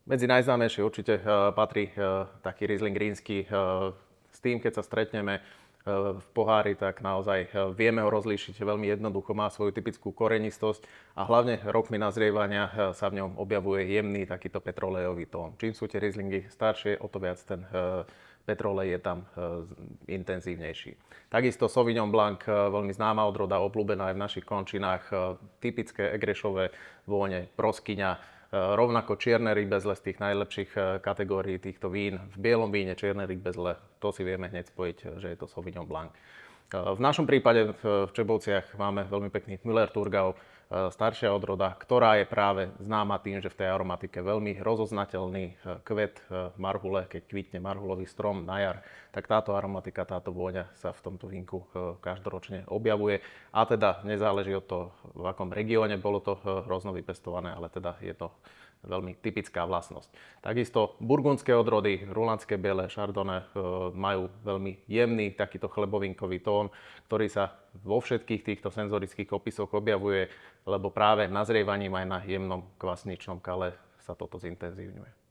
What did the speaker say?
Medzi najznámejšie určite patrí taký Riesling rínsky. S tým, keď sa stretneme v pohári, tak naozaj vieme ho rozlíšiť veľmi jednoducho. Má svoju typickú korenistosť a hlavne rokmi nazrievania sa v ňom objavuje jemný takýto petrolejový tón. Čím sú tie Rieslingy staršie, o to viac ten petrolej je tam intenzívnejší. Takisto Sauvignon Blanc, veľmi známa odroda, obľúbená aj v našich končinách, typické egrešové vône, broskyňa. Rovnako čierne rybezle z tých najlepších kategórií týchto vín. V bielom víne čierne rybezle, to si vieme hneď spojiť, že je to Sauvignon Blanc. V našom prípade v Čebovciach máme veľmi pekný Müller-Thurgau, staršia odroda, ktorá je práve známa tým, že v tej aromatike veľmi rozoznateľný kvet marhule, keď kvitne marhulový strom na jar, tak táto aromatika, táto vôňa sa v tomto vínku každoročne objavuje. A teda nezáleží od toho, v akom regióne bolo to hrozno vypestované, ale teda je to veľmi typická vlastnosť. Takisto burgundské odrody, rulandské biele, chardonnay majú veľmi jemný takýto chlebovinkový tón, ktorý sa vo všetkých týchto senzorických opisoch objavuje, lebo práve nazrievaním aj na jemnom kvasničnom kale sa toto zintenzívňuje.